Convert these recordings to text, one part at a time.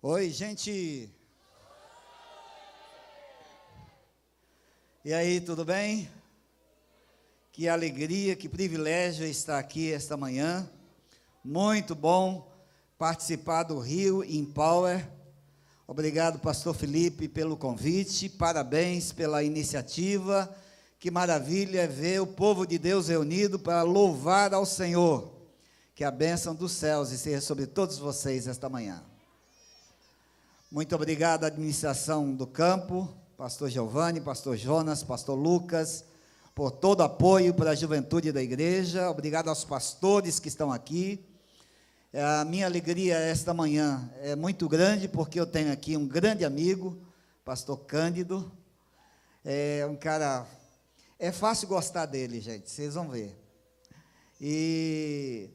Oi, gente. E aí, tudo bem? Que alegria, que privilégio estar aqui esta manhã. Muito bom participar do Rio Empower. Obrigado, pastor Felipe, pelo convite. Parabéns pela iniciativa. Que maravilha é ver o povo de Deus reunido para louvar ao Senhor. Que a bênção dos céus esteja sobre todos vocês esta manhã. Muito obrigado à administração do campo, pastor Giovanni, pastor Jonas, pastor Lucas, por todo o apoio para a juventude da igreja. Obrigado aos pastores que estão aqui. A minha alegria esta manhã é muito grande, porque eu tenho aqui um grande amigo, pastor Cândido. É um cara, é fácil gostar dele, gente, vocês vão ver. E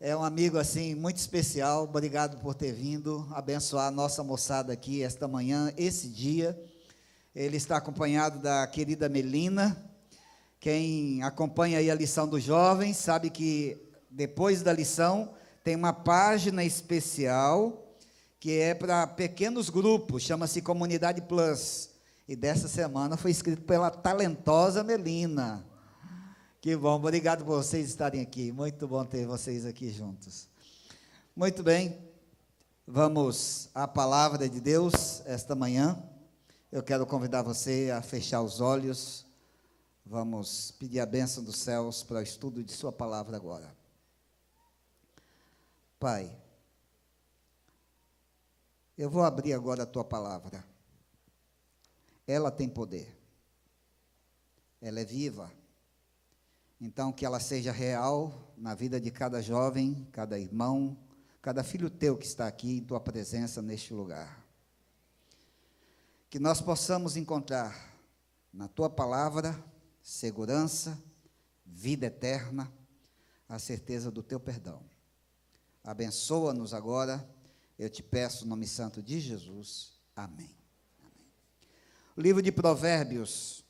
é um amigo, assim, muito especial. Obrigado por ter vindo abençoar a nossa moçada aqui esta manhã, esse dia. Ele está acompanhado da querida Melina. Quem acompanha aí a lição dos jovens sabe que depois da lição tem uma página especial que é para pequenos grupos, chama-se Comunidade Plus. E dessa semana foi escrito pela talentosa Melina. Que bom, obrigado por vocês estarem aqui, muito bom ter vocês aqui juntos. Muito bem, vamos à palavra de Deus esta manhã. Eu quero convidar você a fechar os olhos, vamos pedir a bênção dos céus para o estudo de sua palavra agora. Pai, eu vou abrir agora a tua palavra, ela tem poder, ela é viva. Então, que ela seja real na vida de cada jovem, cada irmão, cada filho teu que está aqui em tua presença neste lugar. Que nós possamos encontrar na tua palavra segurança, vida eterna, a certeza do teu perdão. Abençoa-nos agora, eu te peço no nome santo de Jesus. Amém. Amém. O livro de Provérbios,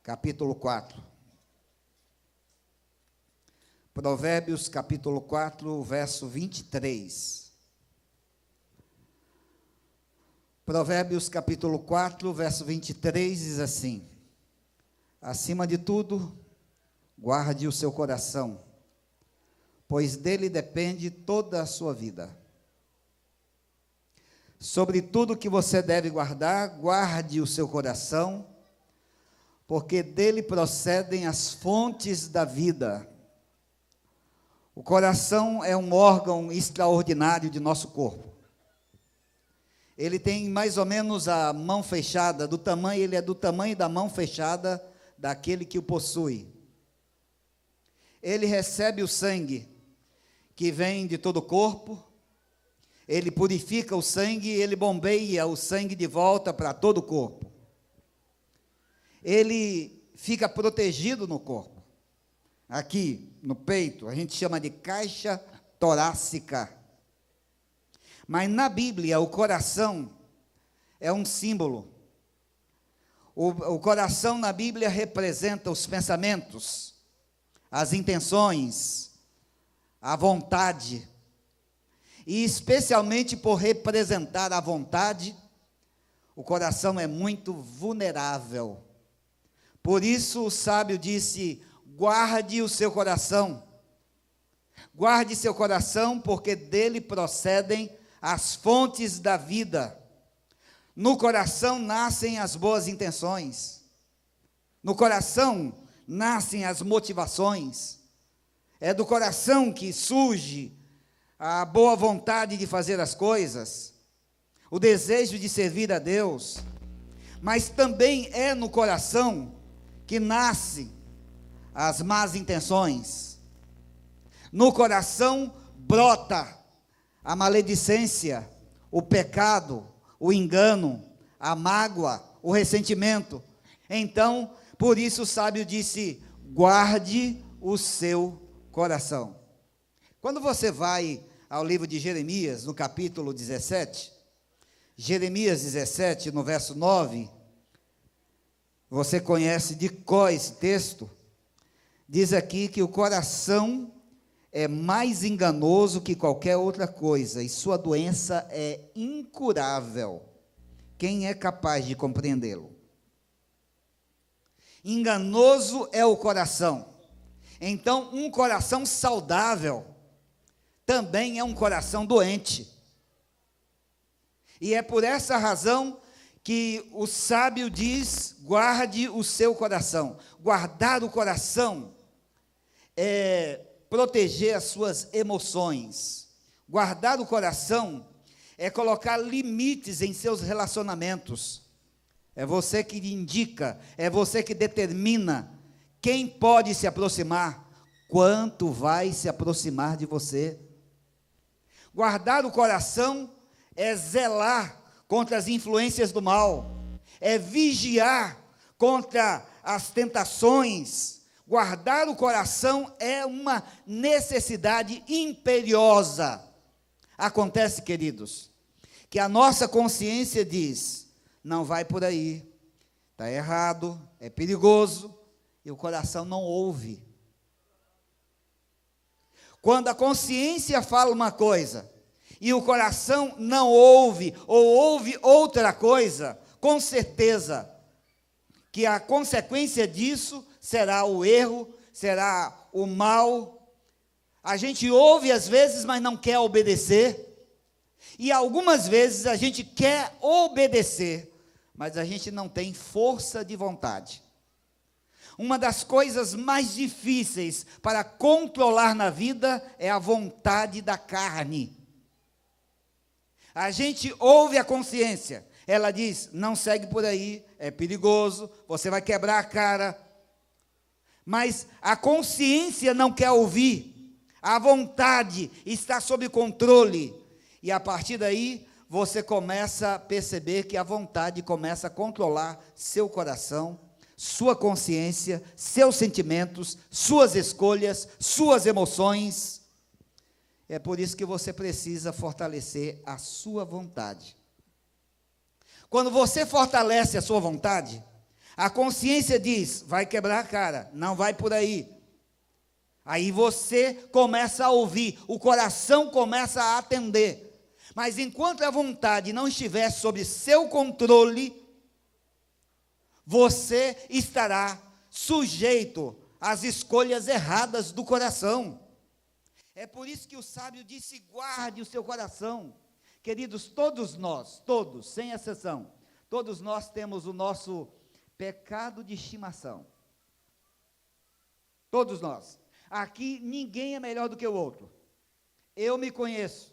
capítulo 4. Provérbios, capítulo 4, verso 23. Provérbios, capítulo 4, verso 23, diz assim: acima de tudo, guarde o seu coração, pois dele depende toda a sua vida. Sobre tudo que você deve guardar, guarde o seu coração, porque dele procedem as fontes da vida. O coração é um órgão extraordinário de nosso corpo. Ele tem mais ou menos a mão fechada, ele é do tamanho da mão fechada daquele que o possui. Ele recebe o sangue que vem de todo o corpo, ele purifica o sangue, ele bombeia o sangue de volta para todo o corpo. Ele fica protegido no corpo. Aqui no peito, a gente chama de caixa torácica. Mas na Bíblia, o coração é um símbolo. O coração na Bíblia representa os pensamentos, as intenções, a vontade. E especialmente por representar a vontade, o coração é muito vulnerável. Por isso o sábio disse: guarde o seu coração. Guarde seu coração, porque dele procedem as fontes da vida. No coração nascem as boas intenções. No coração nascem as motivações. É do coração que surge a boa vontade de fazer as coisas, o desejo de servir a Deus. Mas também é no coração que nasce as más intenções. No coração brota a maledicência, o pecado, o engano, a mágoa, o ressentimento. Então, por isso o sábio disse: guarde o seu coração. Quando você vai ao livro de Jeremias, no capítulo 17, Jeremias 17, no verso 9, você conhece de cor esse texto. Diz aqui que o coração é mais enganoso que qualquer outra coisa, e sua doença é incurável. Quem é capaz de compreendê-lo? Enganoso é o coração. Então, um coração saudável também é um coração doente. E é por essa razão que o sábio diz: guarde o seu coração. Guardar o coração é proteger as suas emoções. Guardar o coração é colocar limites em seus relacionamentos. É você que indica, é você que determina quem pode se aproximar, quanto vai se aproximar de você. Guardar o coração é zelar contra as influências do mal, é vigiar contra as tentações. Guardar o coração é uma necessidade imperiosa. Acontece, queridos, que a nossa consciência diz: não vai por aí, está errado, é perigoso, e o coração não ouve. Quando a consciência fala uma coisa, e o coração não ouve, ou ouve outra coisa, com certeza que a consequência disso será o erro, será o mal. A gente ouve às vezes, mas não quer obedecer. E algumas vezes a gente quer obedecer, mas a gente não tem força de vontade. Uma das coisas mais difíceis para controlar na vida é a vontade da carne. A gente ouve a consciência, ela diz: não segue por aí, é perigoso, você vai quebrar a cara. Mas a consciência não quer ouvir, a vontade está sob controle. E a partir daí, você começa a perceber que a vontade começa a controlar seu coração, sua consciência, seus sentimentos, suas escolhas, suas emoções. É por isso que você precisa fortalecer a sua vontade. Quando você fortalece a sua vontade, a consciência diz: vai quebrar a cara, não vai por aí. Aí você começa a ouvir, o coração começa a atender. Mas enquanto a vontade não estiver sob seu controle, você estará sujeito às escolhas erradas do coração. É por isso que o sábio disse: guarde o seu coração. Queridos, todos nós, todos, sem exceção, todos nós temos o nosso pecado de estimação. Todos nós. Aqui ninguém é melhor do que o outro. Eu me conheço.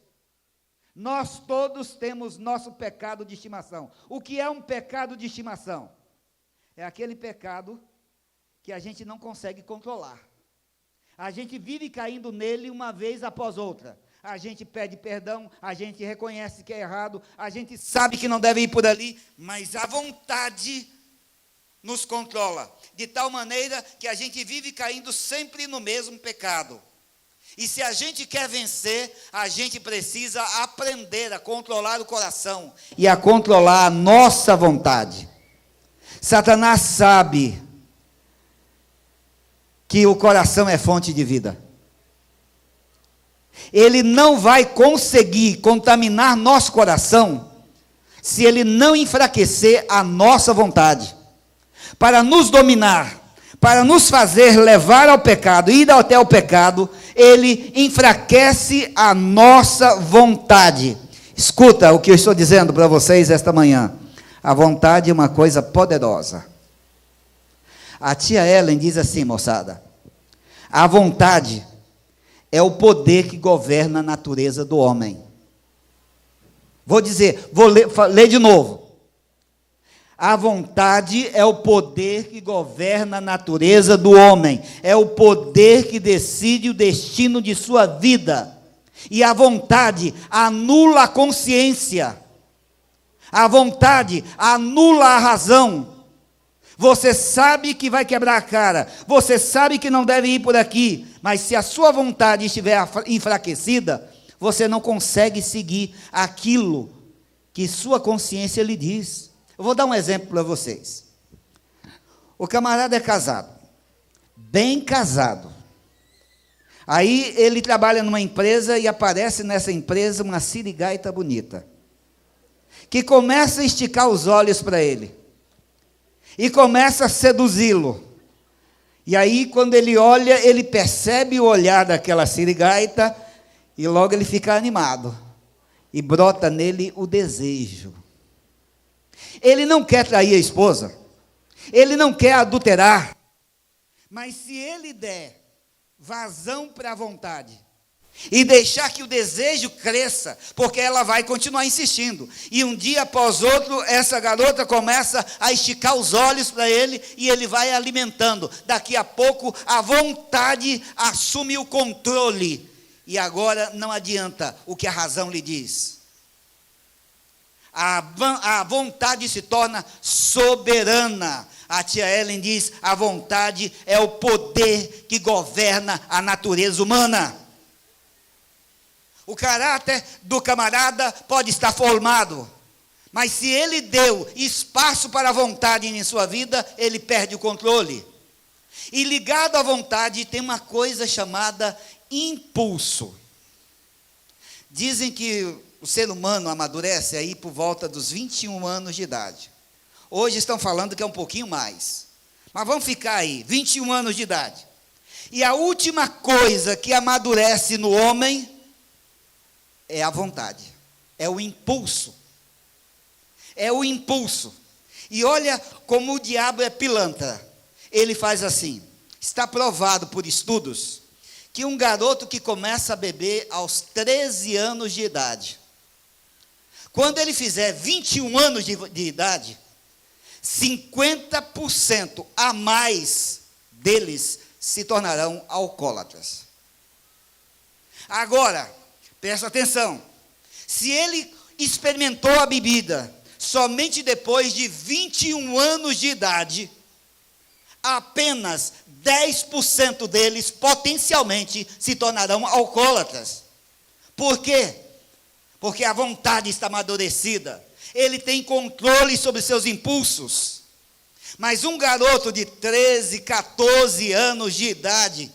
Nós todos temos nosso pecado de estimação. O que é um pecado de estimação? É aquele pecado que a gente não consegue controlar. A gente vive caindo nele uma vez após outra. A gente pede perdão, a gente reconhece que é errado, a gente sabe que não deve ir por ali, mas a vontade nos controla, de tal maneira que a gente vive caindo sempre no mesmo pecado. E se a gente quer vencer, a gente precisa aprender a controlar o coração e a controlar a nossa vontade. Satanás sabe que o coração é fonte de vida. Ele não vai conseguir contaminar nosso coração se ele não enfraquecer a nossa vontade. Para nos dominar, para nos fazer levar ao pecado, ir até o pecado, ele enfraquece a nossa vontade. Escuta o que eu estou dizendo para vocês esta manhã. A vontade é uma coisa poderosa. A tia Ellen diz assim, moçada: a vontade é o poder que governa a natureza do homem. Vou ler de novo. A vontade é o poder que governa a natureza do homem. É o poder que decide o destino de sua vida. E a vontade anula a consciência. A vontade anula a razão. Você sabe que vai quebrar a cara. Você sabe que não deve ir por aqui. Mas se a sua vontade estiver enfraquecida, você não consegue seguir aquilo que sua consciência lhe diz. Eu vou dar um exemplo para vocês. O camarada é casado, bem casado. Aí ele trabalha numa empresa e aparece nessa empresa uma sirigaita bonita, que começa a esticar os olhos para ele, e começa a seduzi-lo. E aí, quando ele olha, ele percebe o olhar daquela sirigaita, e logo ele fica animado, e brota nele o desejo. Ele não quer trair a esposa, ele não quer adulterar, mas se ele der vazão para a vontade, e deixar que o desejo cresça, porque ela vai continuar insistindo, e um dia após outro, essa garota começa a esticar os olhos para ele, e ele vai alimentando, daqui a pouco a vontade assume o controle, e agora não adianta o que a razão lhe diz, a vontade se torna soberana. A tia Ellen diz, a vontade é o poder que governa a natureza humana. O caráter do camarada pode estar formado, mas se ele deu espaço para a vontade em sua vida, ele perde o controle. E ligado à vontade tem uma coisa chamada impulso. Dizem que o ser humano amadurece aí por volta dos 21 anos de idade. Hoje estão falando que é um pouquinho mais, mas vamos ficar aí, 21 anos de idade. E a última coisa que amadurece no homem é a vontade, é o impulso. É o impulso. E olha como o diabo é pilantra. Ele faz assim, está provado por estudos, que um garoto que começa a beber aos 13 anos de idade, quando ele fizer 21 anos de idade, 50% a mais deles se tornarão alcoólatras. Agora, presta atenção, se ele experimentou a bebida somente depois de 21 anos de idade, apenas 10% deles potencialmente se tornarão alcoólatras. Por quê? Porque a vontade está amadurecida, ele tem controle sobre seus impulsos. Mas um garoto de 13, 14 anos de idade,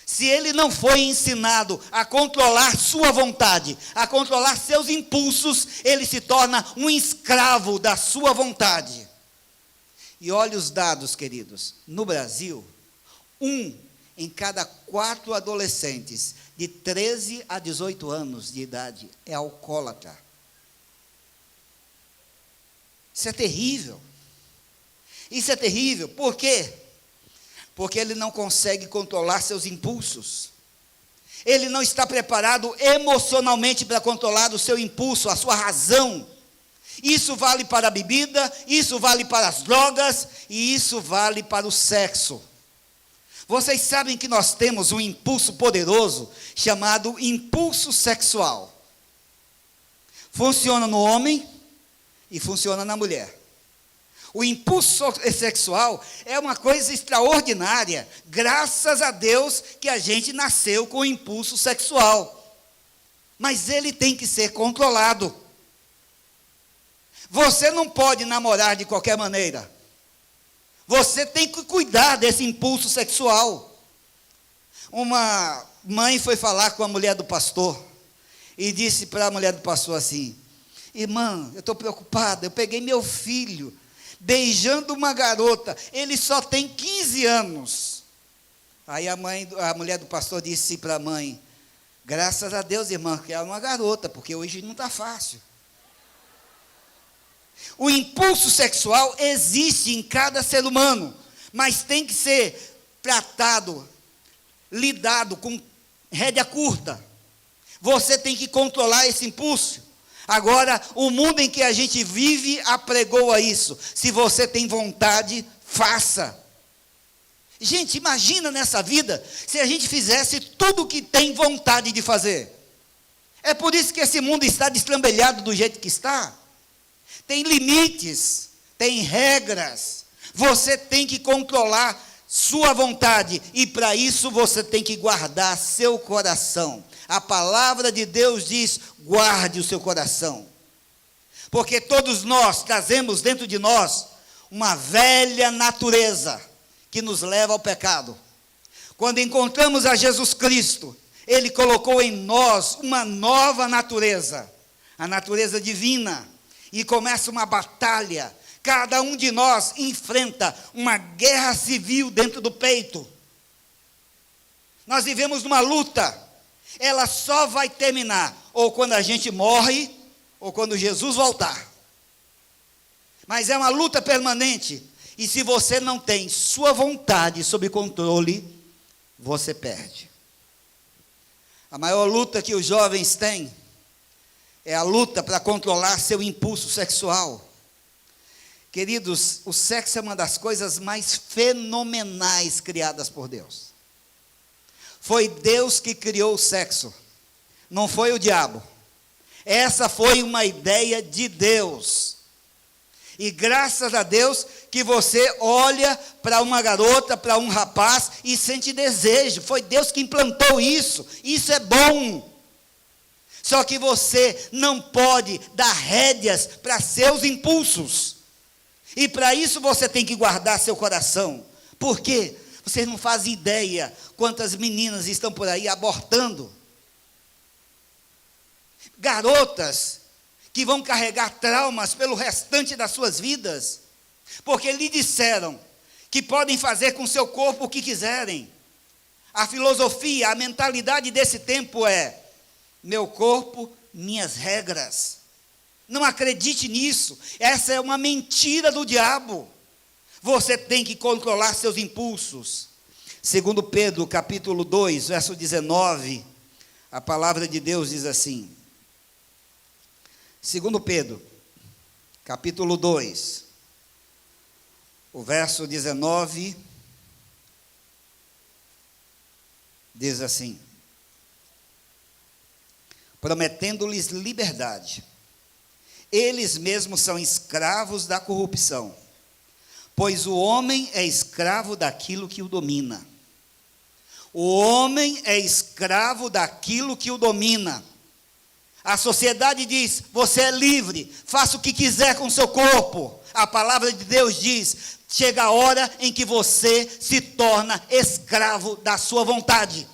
se ele não foi ensinado a controlar sua vontade, a controlar seus impulsos, ele se torna um escravo da sua vontade. E olha os dados, queridos, no Brasil, 1 em cada 4 adolescentes de 13 a 18 anos de idade é alcoólatra. Isso é terrível. Isso é terrível, por quê? Porque ele não consegue controlar seus impulsos. Ele não está preparado emocionalmente para controlar o seu impulso, a sua razão. Isso vale para a bebida, isso vale para as drogas, e isso vale para o sexo. Vocês sabem que nós temos um impulso poderoso, chamado impulso sexual. Funciona no homem e funciona na mulher. O impulso sexual é uma coisa extraordinária, graças a Deus que a gente nasceu com o impulso sexual. Mas ele tem que ser controlado. Você não pode namorar de qualquer maneira. Você tem que cuidar desse impulso sexual. Uma mãe foi falar com a mulher do pastor e disse para a mulher do pastor assim: irmã, eu estou preocupada, eu peguei meu filho beijando uma garota, ele só tem 15 anos. Aí a mulher do pastor disse para a mãe: graças a Deus, irmã, que é uma garota, porque hoje não está fácil. O impulso sexual existe em cada ser humano, mas tem que ser tratado, lidado com rédea curta. Você tem que controlar esse impulso. Agora, o mundo em que a gente vive apregoa isso. Se você tem vontade, faça. Gente, imagina nessa vida, se a gente fizesse tudo o que tem vontade de fazer. É por isso que esse mundo está destrambelhado do jeito que está. Tem limites, tem regras. Você tem que controlar sua vontade, e para isso você tem que guardar seu coração. A palavra de Deus diz: guarde o seu coração, porque todos nós trazemos dentro de nós uma velha natureza que nos leva ao pecado. Quando encontramos a Jesus Cristo, Ele colocou em nós uma nova natureza, a natureza divina, e começa uma batalha. Cada um de nós enfrenta uma guerra civil dentro do peito. Nós vivemos numa luta, ela só vai terminar ou quando a gente morre, ou quando Jesus voltar. Mas é uma luta permanente, e se você não tem sua vontade sob controle, você perde. A maior luta que os jovens têm é a luta para controlar seu impulso sexual. Queridos, o sexo é uma das coisas mais fenomenais criadas por Deus. Foi Deus que criou o sexo, não foi o diabo. Essa foi uma ideia de Deus. E graças a Deus que você olha para uma garota, para um rapaz e sente desejo. Foi Deus que implantou isso. Isso é bom. Só que você não pode dar rédeas para seus impulsos. E para isso você tem que guardar seu coração. Por quê? Vocês não fazem ideia quantas meninas estão por aí abortando. Garotas que vão carregar traumas pelo restante das suas vidas, porque lhe disseram que podem fazer com seu corpo o que quiserem. A filosofia, a mentalidade desse tempo é: meu corpo, minhas regras. Não acredite nisso, essa é uma mentira do diabo. Você tem que controlar seus impulsos. Segundo Pedro, capítulo 2, verso 19, a palavra de Deus diz assim. Segundo Pedro, capítulo 2, o verso 19, diz assim: prometendo-lhes liberdade, eles mesmos são escravos da corrupção, pois o homem é escravo daquilo que o domina. O homem é escravo daquilo que o domina. A sociedade diz: você é livre, faça o que quiser com o seu corpo. A palavra de Deus diz: chega a hora em que você se torna escravo da sua vontade.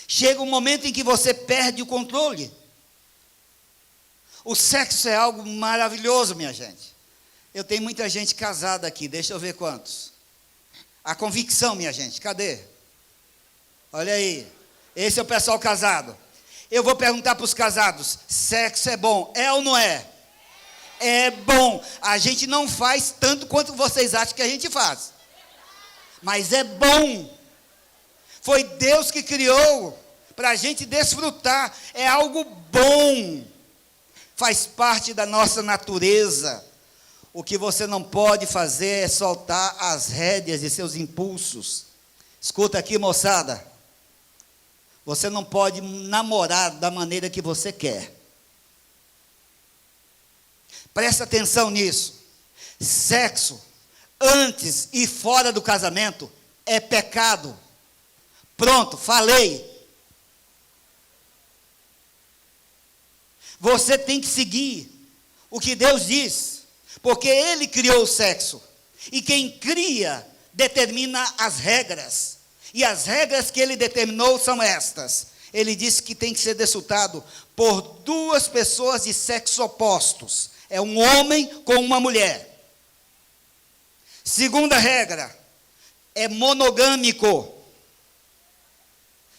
Chega um momento em que você perde o controle. O sexo é algo maravilhoso, minha gente. Eu tenho muita gente casada aqui, deixa eu ver quantos. A convicção, minha gente, cadê? Olha aí, esse é o pessoal casado. Eu vou perguntar para os casados: sexo é bom, é ou não é? É bom. A gente não faz tanto quanto vocês acham que a gente faz, mas é bom. Foi Deus que criou para a gente desfrutar. É algo bom, faz parte da nossa natureza. O que você não pode fazer é soltar as rédeas de seus impulsos. Escuta aqui, moçada. Você não pode namorar da maneira que você quer. Presta atenção nisso. Sexo, antes e fora do casamento, é pecado. Pronto, falei. Você tem que seguir o que Deus diz, porque Ele criou o sexo. E quem cria, determina as regras. E as regras que Ele determinou são estas. Ele disse que tem que ser desfrutado por duas pessoas de sexos opostos. É um homem com uma mulher. Segunda regra, é monogâmico.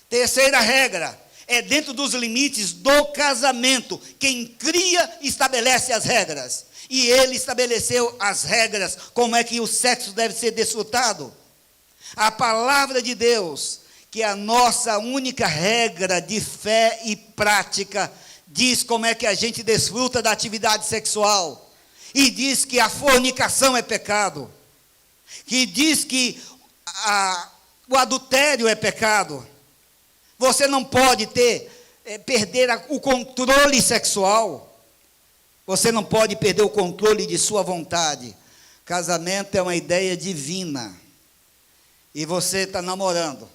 Terceira regra, é dentro dos limites do casamento. Quem cria, estabelece as regras. E Ele estabeleceu as regras, como é que o sexo deve ser desfrutado. A palavra de Deus, que é a nossa única regra de fé e prática, diz como é que a gente desfruta da atividade sexual. E diz que a fornicação é pecado. Que diz que o adultério é pecado. Você não pode perder o controle sexual. Você não pode perder o controle de sua vontade. Casamento é uma ideia divina. E você está namorando.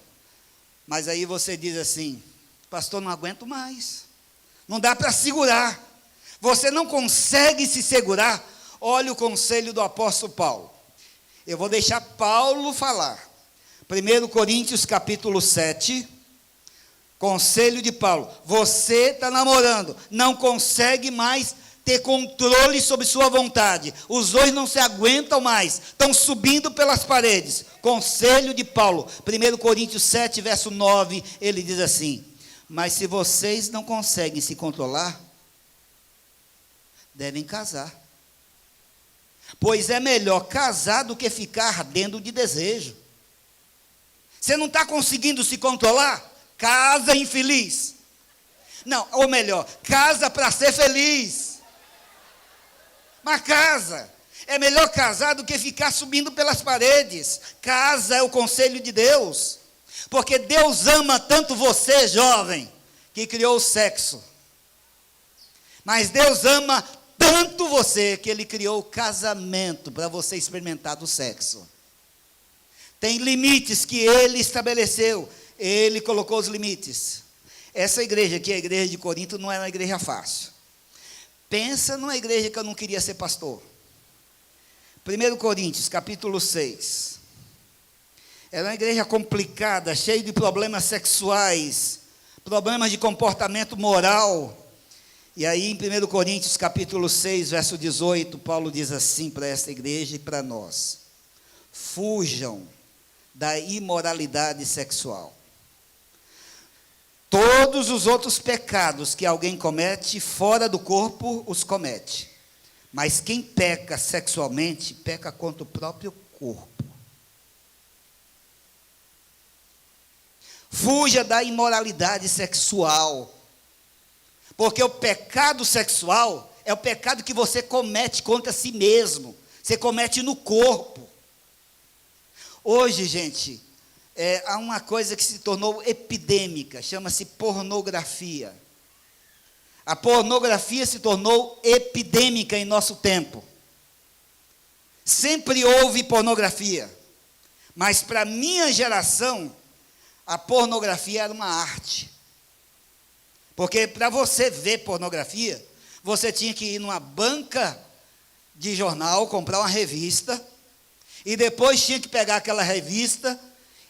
Mas aí você diz assim: pastor, não aguento mais. Não dá para segurar. Você não consegue se segurar. Olha o conselho do apóstolo Paulo. Eu vou deixar Paulo falar, 1 Coríntios capítulo 7, conselho de Paulo. Você está namorando, não consegue mais ter controle sobre sua vontade. Os dois não se aguentam mais, estão subindo pelas paredes. Conselho de Paulo, 1 Coríntios 7, verso 9, ele diz assim: mas se vocês não conseguem se controlar, devem casar. Pois é melhor casar do que ficar ardendo de desejo. Você não está conseguindo se controlar? Casa infeliz. Não, ou melhor, casa para ser feliz. Mas casa. É melhor casar do que ficar subindo pelas paredes. Casa é o conselho de Deus. Porque Deus ama tanto você, jovem, que criou o sexo. Mas Deus ama tanto você que Ele criou o casamento para você experimentar do sexo. Tem limites que Ele estabeleceu. Ele colocou os limites. Essa igreja aqui, a igreja de Corinto, não é uma igreja fácil. Pensa numa igreja que eu não queria ser pastor. 1 Coríntios, capítulo 6. Era uma igreja complicada, cheia de problemas sexuais, problemas de comportamento moral. E aí, em 1 Coríntios, capítulo 6, verso 18, Paulo diz assim para esta igreja e para nós: fujam da imoralidade sexual. Todos os outros pecados que alguém comete fora do corpo, os comete. Mas quem peca sexualmente, peca contra o próprio corpo. Fuja da imoralidade sexual. Porque o pecado sexual é o pecado que você comete contra si mesmo. Você comete no corpo. Hoje, gente, há uma coisa que se tornou epidêmica, chama-se pornografia. A pornografia se tornou epidêmica em nosso tempo. Sempre houve pornografia, mas para minha geração, a pornografia era uma arte. Porque para você ver pornografia, você tinha que ir numa banca de jornal, comprar uma revista, e depois tinha que pegar aquela revista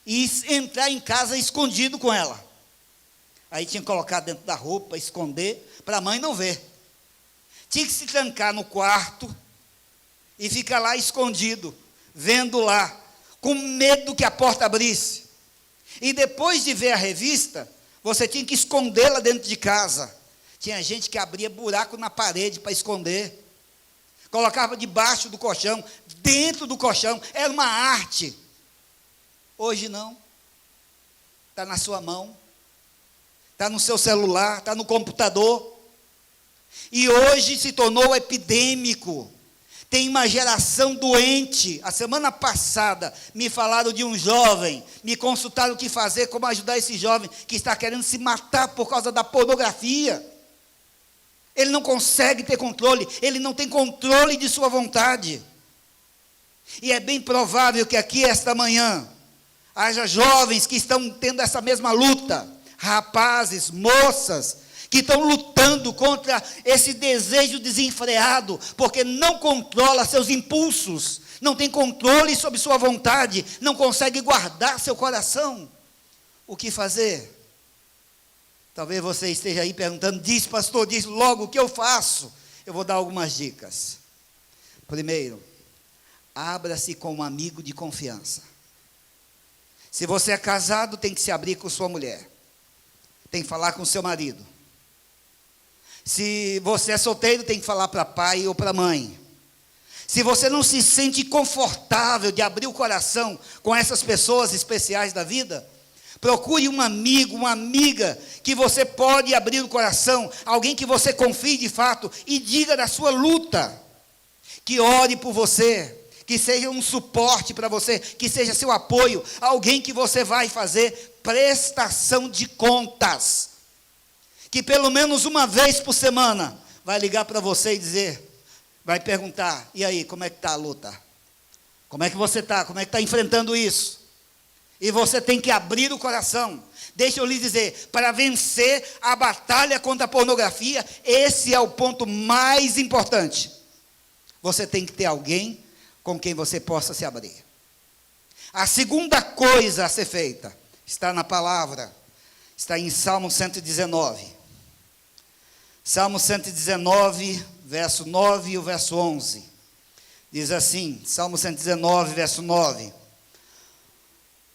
e entrar em casa escondido com ela. Aí tinha que colocar dentro da roupa, esconder, para a mãe não ver. Tinha que se trancar no quarto e ficar lá escondido, vendo lá, com medo que a porta abrisse. E depois de ver a revista, você tinha que escondê-la dentro de casa. Tinha gente que abria buraco na parede para esconder. Colocava debaixo do colchão, dentro do colchão. Era uma arte. Hoje não. Está na sua mão. Está no seu celular, está no computador. E hoje se tornou epidêmico. Tem uma geração doente. A semana passada me falaram de um jovem, me consultaram o que fazer, como ajudar esse jovem que está querendo se matar por causa da pornografia. Ele não consegue ter controle, ele não tem controle de sua vontade. E é bem provável que aqui esta manhã haja jovens que estão tendo essa mesma luta, rapazes, moças, que estão lutando contra esse desejo desenfreado, porque não controla seus impulsos, não tem controle sobre sua vontade, não consegue guardar seu coração. O que fazer? Talvez você esteja aí perguntando, diz pastor, diz logo o que eu faço. Eu vou dar algumas dicas. Primeiro, abra-se com um amigo de confiança. Se você é casado, tem que se abrir com sua mulher. Tem que falar com seu marido. Se você é solteiro, tem que falar para pai ou para mãe. Se você não se sente confortável de abrir o coração com essas pessoas especiais da vida, procure um amigo, uma amiga, que você pode abrir o coração, alguém que você confie de fato, e diga da sua luta, que ore por você, que seja um suporte para você, que seja seu apoio, alguém que você vai fazer prestação de contas, que pelo menos uma vez por semana, vai ligar para você e dizer, vai perguntar, e aí, como é que está a luta? Como é que você está? Como é que está enfrentando isso? E você tem que abrir o coração. Deixa eu lhe dizer, para vencer a batalha contra a pornografia, esse é o ponto mais importante. Você tem que ter alguém com quem você possa se abrir. A segunda coisa a ser feita está na palavra, está em Salmo 119. Salmo 119, verso 9 e o verso 11. Diz assim, Salmo 119, verso 9.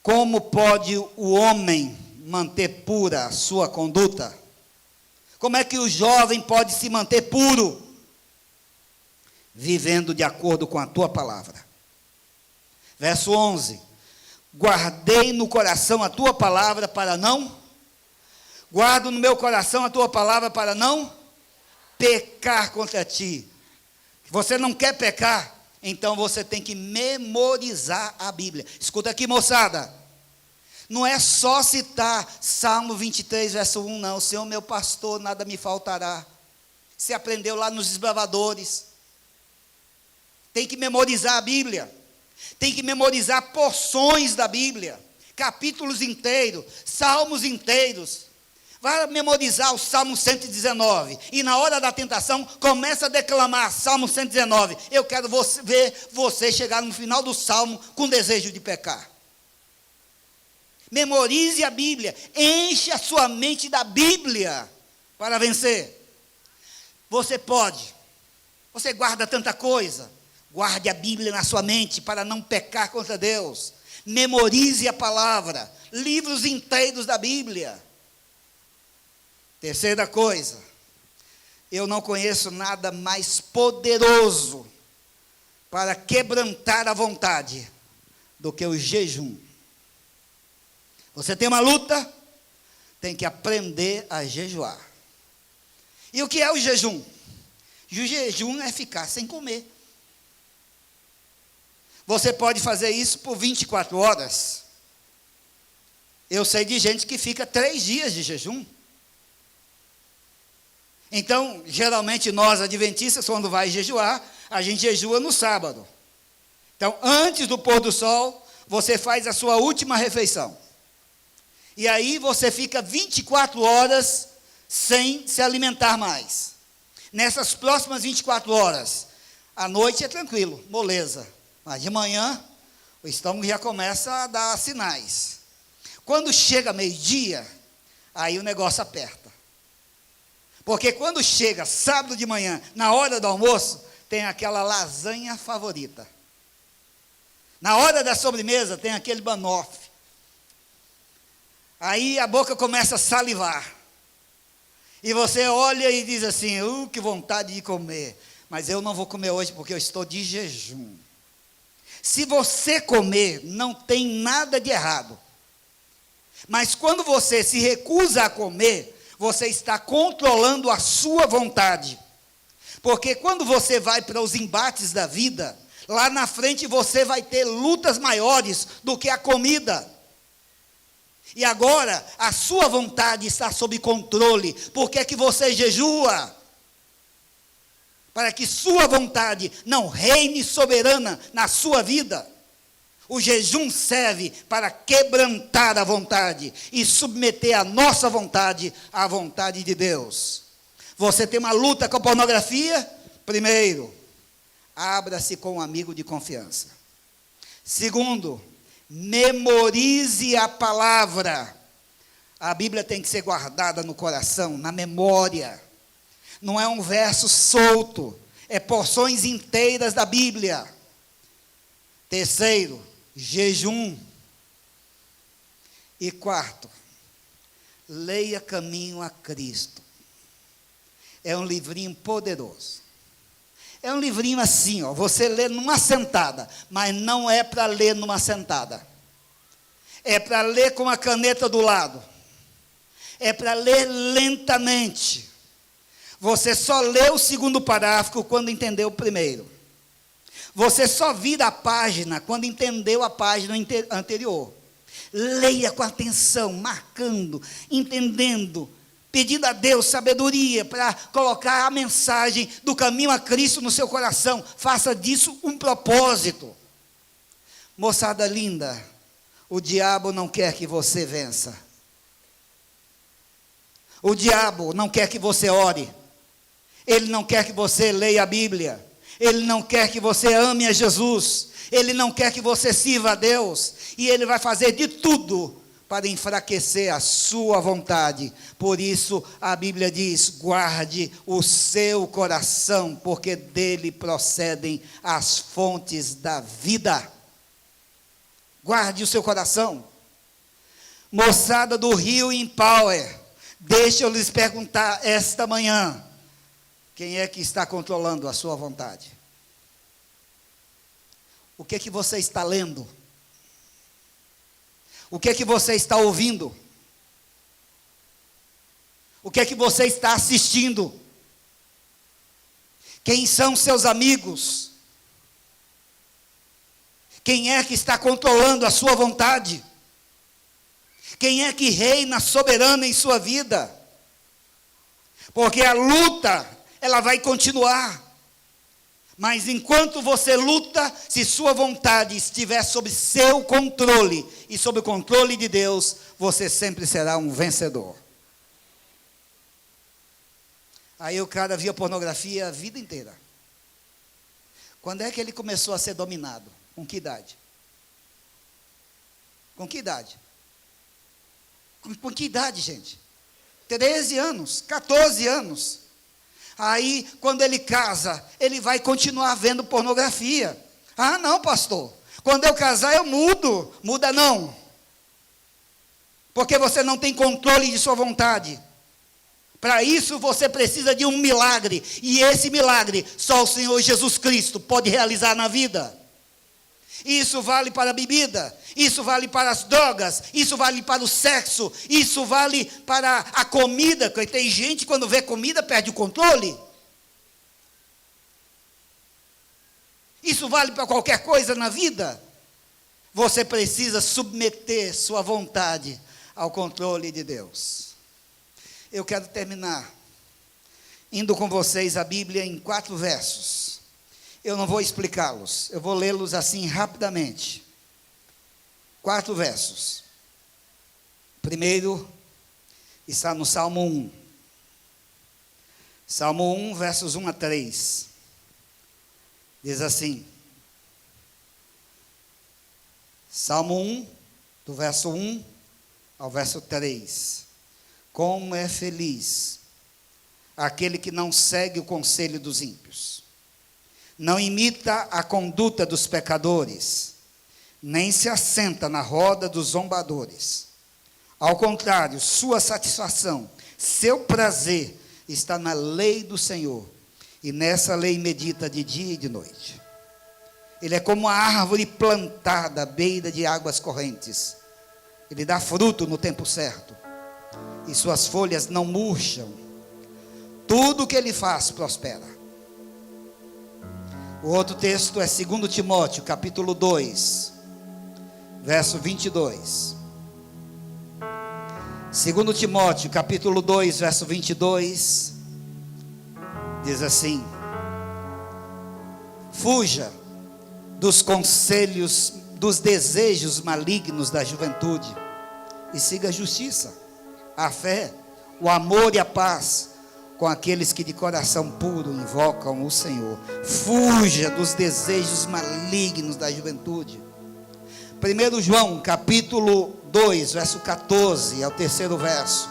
Como pode o homem manter pura a sua conduta? Como é que o jovem pode se manter puro? Vivendo de acordo com a tua palavra. Verso 11. Guardei no coração a tua palavra para não... Guardo no meu coração a tua palavra para não pecar contra ti. Você não quer pecar? Então você tem que memorizar a Bíblia. Escuta aqui, moçada. Não é só citar Salmo 23, verso 1, não. Senhor meu pastor, nada me faltará. Você aprendeu lá nos desbravadores. Tem que memorizar a Bíblia. Tem que memorizar porções da Bíblia. Capítulos inteiros, salmos inteiros. Vai memorizar o Salmo 119. E na hora da tentação, começa a declamar Salmo 119. Eu quero ver você chegar no final do Salmo com desejo de pecar. Memorize a Bíblia. Enche a sua mente da Bíblia para vencer. Você pode. Você guarda tanta coisa. Guarde a Bíblia na sua mente para não pecar contra Deus. Memorize a palavra. Livros inteiros da Bíblia. Terceira coisa, eu não conheço nada mais poderoso para quebrantar a vontade do que o jejum. Você tem uma luta, tem que aprender a jejuar. E o que é o jejum? O jejum é ficar sem comer. Você pode fazer isso por 24 horas. Eu sei de gente que fica 3 dias de jejum. Então, geralmente nós adventistas, quando vai jejuar, a gente jejua no sábado. Então, antes do pôr do sol, você faz a sua última refeição. E aí você fica 24 horas sem se alimentar mais. Nessas próximas 24 horas, à noite é tranquilo, moleza. Mas de manhã, o estômago já começa a dar sinais. Quando chega meio-dia, aí o negócio aperta. Porque quando chega sábado de manhã, na hora do almoço, tem aquela lasanha favorita. Na hora da sobremesa, tem aquele banoffee. Aí a boca começa a salivar. E você olha e diz assim, que vontade de comer. Mas eu não vou comer hoje porque eu estou de jejum. Se você comer, não tem nada de errado. Mas quando você se recusa a comer, você está controlando a sua vontade. Porque quando você vai para os embates da vida, lá na frente você vai ter lutas maiores do que a comida. E agora, a sua vontade está sob controle. Por que é que você jejua? Para que sua vontade não reine soberana na sua vida. O jejum serve para quebrantar a vontade e submeter a nossa vontade à vontade de Deus. Você tem uma luta com a pornografia? Primeiro, abra-se com um amigo de confiança. Segundo, memorize a palavra. A Bíblia tem que ser guardada no coração, na memória. Não é um verso solto, é porções inteiras da Bíblia. Terceiro, jejum. E quarto, leia Caminho a Cristo. É um livrinho poderoso. É um livrinho assim, você lê numa sentada, mas não é para ler numa sentada. É para ler com a caneta do lado. É para ler lentamente. Você só lê o segundo parágrafo quando entendeu o primeiro. Você só vira a página quando entendeu a página anterior. Leia com atenção, marcando, entendendo, pedindo a Deus sabedoria para colocar a mensagem do caminho a Cristo no seu coração. Faça disso um propósito. Moçada linda, o diabo não quer que você vença. O diabo não quer que você ore. Ele não quer que você leia a Bíblia. Ele não quer que você ame a Jesus. Ele não quer que você sirva a Deus. E Ele vai fazer de tudo para enfraquecer a sua vontade. Por isso a Bíblia diz: guarde o seu coração, porque dele procedem as fontes da vida. Guarde o seu coração. Moçada do Rio Empower, deixa eu lhes perguntar esta manhã: quem é que está controlando a sua vontade? O que é que você está lendo? O que é que você está ouvindo? O que é que você está assistindo? Quem são seus amigos? Quem é que está controlando a sua vontade? Quem é que reina soberano em sua vida? Porque a luta, ela vai continuar. Mas enquanto você luta, se sua vontade estiver sob seu controle e sob o controle de Deus, você sempre será um vencedor. Aí o cara via pornografia a vida inteira. Quando é que ele começou a ser dominado? Com que idade? Com que idade? Com que idade, gente? 13 anos, 14 anos. Aí, quando ele casa, ele vai continuar vendo pornografia. Ah, não, pastor. Quando eu casar, eu mudo. Muda não. Porque você não tem controle de sua vontade. Para isso, você precisa de um milagre. E esse milagre, só o Senhor Jesus Cristo pode realizar na vida. Isso vale para a bebida, isso vale para as drogas, isso vale para o sexo, isso vale para a comida, porque tem gente que quando vê comida perde o controle. Isso vale para qualquer coisa na vida. Você precisa submeter sua vontade ao controle de Deus. Eu quero terminar indo com vocês a Bíblia em 4 versos. Eu não vou explicá-los, eu vou lê-los assim rapidamente. 4 versos. Primeiro está no Salmo 1. Salmo 1, versos 1 a 3. Diz assim. Salmo 1, do verso 1 ao verso 3. Como é feliz aquele que não segue o conselho dos ímpios, não imita a conduta dos pecadores, nem se assenta na roda dos zombadores. Ao contrário, sua satisfação, seu prazer está na lei do Senhor, e nessa lei medita de dia e de noite. Ele é como uma árvore plantada à beira de águas correntes. Ele dá fruto no tempo certo, e suas folhas não murcham. Tudo o que ele faz prospera. O outro texto é 2 Timóteo, capítulo 2, verso 22. 2 Timóteo, capítulo 2, verso 22, diz assim: fuja dos conselhos, dos desejos malignos da juventude, e siga a justiça, a fé, o amor e a paz, com aqueles que de coração puro invocam o Senhor. Fuja dos desejos malignos da juventude. 1 João, capítulo 2, verso 14, é o terceiro verso.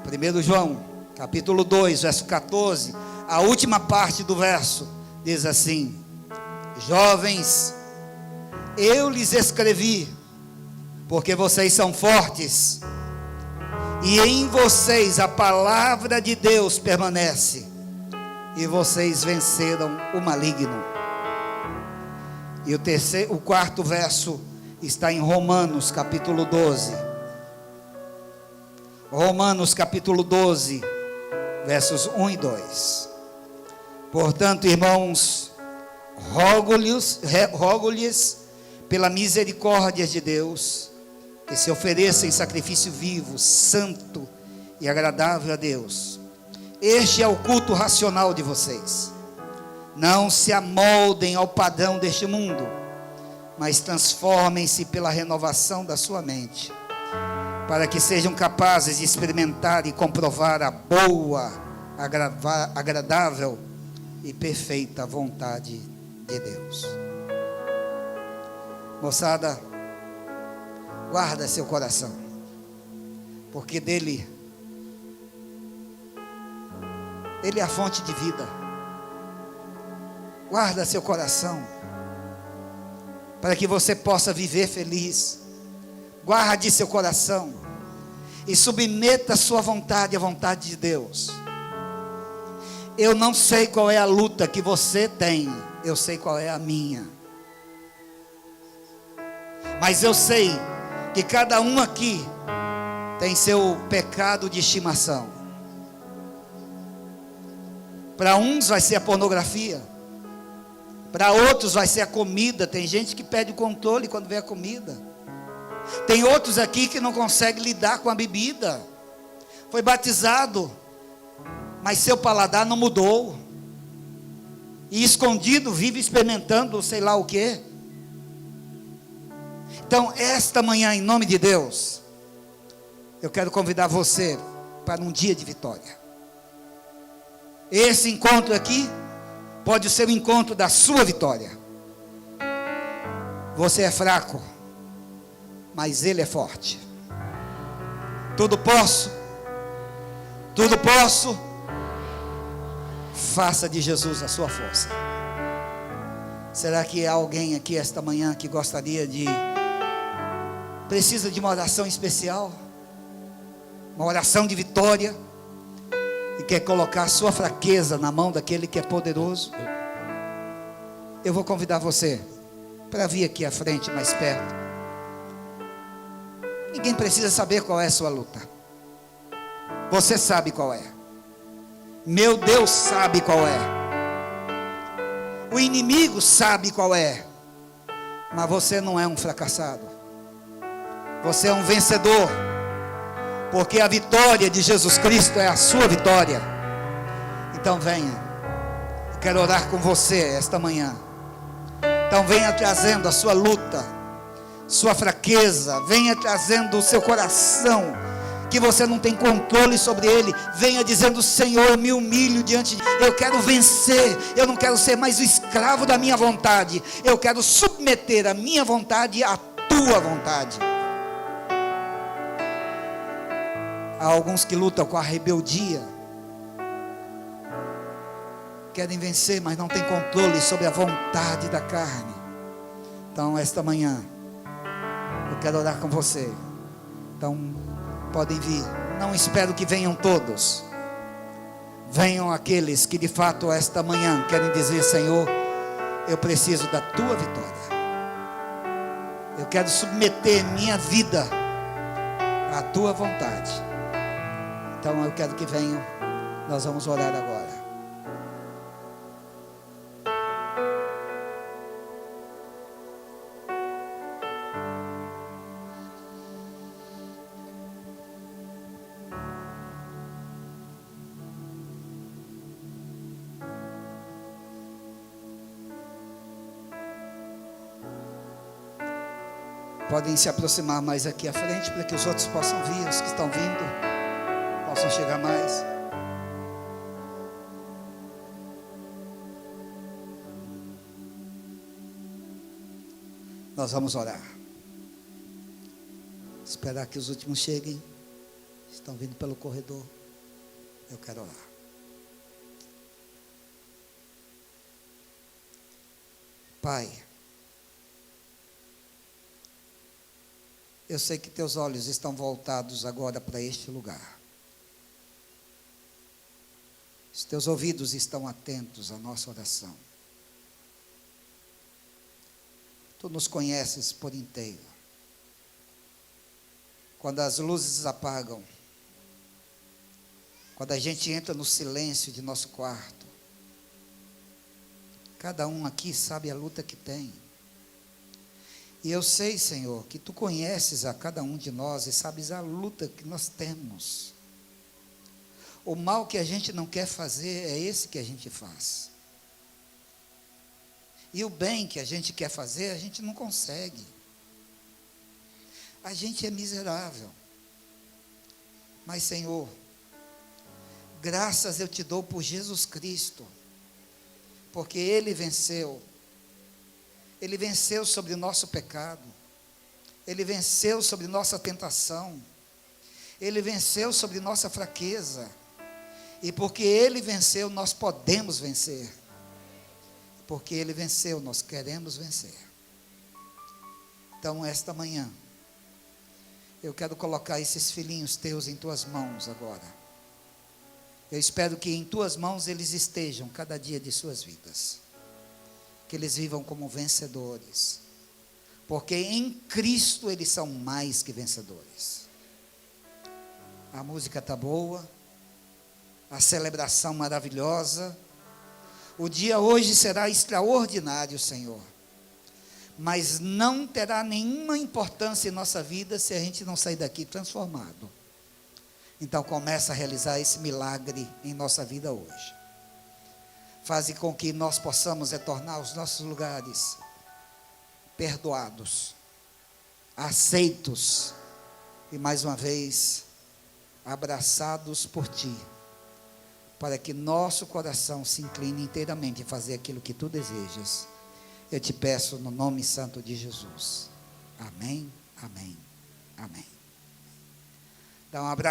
1 João, capítulo 2, verso 14, a última parte do verso, diz assim: jovens, eu lhes escrevi, porque vocês são fortes, e em vocês a palavra de Deus permanece, e vocês venceram o maligno. E o quarto verso está em Romanos capítulo 12. Romanos capítulo 12, versos 1 e 2. Portanto, irmãos, rogo-lhes pela misericórdia de Deus, que se ofereça em sacrifício vivo, santo e agradável a Deus. Este é o culto racional de vocês. Não se amoldem ao padrão deste mundo, mas transformem-se pela renovação da sua mente, para que sejam capazes de experimentar e comprovar a boa, agradável e perfeita vontade de Deus. Moçada, guarda seu coração, porque dele, ele é a fonte de vida. Guarda seu coração, para que você possa viver feliz. Guarde seu coração e submeta a sua vontade à vontade de Deus. Eu não sei qual é a luta que você tem, eu sei qual é a minha. Mas eu sei que cada um aqui tem seu pecado de estimação. Para uns vai ser a pornografia, para outros vai ser a comida. Tem gente que perde o controle quando vê a comida. Tem outros aqui que não conseguem lidar com a bebida. Foi batizado, mas seu paladar não mudou. E escondido vive experimentando sei lá o quê. Então, esta manhã, em nome de Deus, eu quero convidar você para um dia de vitória. Esse encontro aqui pode ser o encontro da sua vitória. Você é fraco, mas Ele é forte. Tudo posso, faça de Jesus a sua força. Será que há alguém aqui esta manhã que precisa de uma oração especial, uma oração de vitória, e quer colocar a sua fraqueza na mão daquele que é poderoso? Eu vou convidar você para vir aqui à frente, mais perto. Ninguém precisa saber qual é a sua luta. Você sabe qual é. Meu Deus sabe qual é. O inimigo sabe qual é. Mas você não é um fracassado. Você é um vencedor. Porque a vitória de Jesus Cristo é a sua vitória. Então venha. Eu quero orar com você esta manhã. Então venha trazendo a sua luta, sua fraqueza. Venha trazendo o seu coração, que você não tem controle sobre ele. Venha dizendo: Senhor, eu me humilho diante de ti. Eu quero vencer. Eu não quero ser mais o escravo da minha vontade. Eu quero submeter a minha vontade à tua vontade. Há alguns que lutam com a rebeldia, querem vencer, mas não têm controle sobre a vontade da carne. Então, esta manhã, eu quero orar com você. Então, podem vir. Não espero que venham todos. Venham aqueles que de fato esta manhã querem dizer: Senhor, eu preciso da tua vitória. Eu quero submeter minha vida à tua vontade. Então eu quero que venham. Nós vamos orar agora. Podem se aproximar mais aqui à frente, para que os outros possam vir, os que estão vindo possam chegar mais. Nós vamos orar. Esperar que os últimos cheguem. Estão vindo pelo corredor. Eu quero orar. Pai, eu sei que teus olhos estão voltados agora para este lugar. Os teus ouvidos estão atentos à nossa oração. Tu nos conheces por inteiro. Quando as luzes apagam, quando a gente entra no silêncio de nosso quarto, cada um aqui sabe a luta que tem. E eu sei, Senhor, que tu conheces a cada um de nós e sabes a luta que nós temos. O mal que a gente não quer fazer é esse que a gente faz. E o bem que a gente quer fazer, a gente não consegue. A gente é miserável. Mas, Senhor, graças eu te dou por Jesus Cristo, porque Ele venceu. Ele venceu sobre o nosso pecado. Ele venceu sobre nossa tentação. Ele venceu sobre nossa fraqueza. E porque Ele venceu, nós podemos vencer. Porque Ele venceu, nós queremos vencer. Então, esta manhã, eu quero colocar esses filhinhos teus em tuas mãos agora. Eu espero que em tuas mãos eles estejam cada dia de suas vidas. Que eles vivam como vencedores. Porque em Cristo eles são mais que vencedores. A música está boa. A celebração maravilhosa. O dia hoje será extraordinário, Senhor. Mas não terá nenhuma importância em nossa vida se a gente não sair daqui transformado. Então começa a realizar esse milagre em nossa vida hoje. Faze com que nós possamos retornar aos nossos lugares perdoados, aceitos e mais uma vez abraçados por Ti, para que nosso coração se incline inteiramente a fazer aquilo que Tu desejas. Eu te peço no nome santo de Jesus. Amém, amém, amém. Dá um abraço.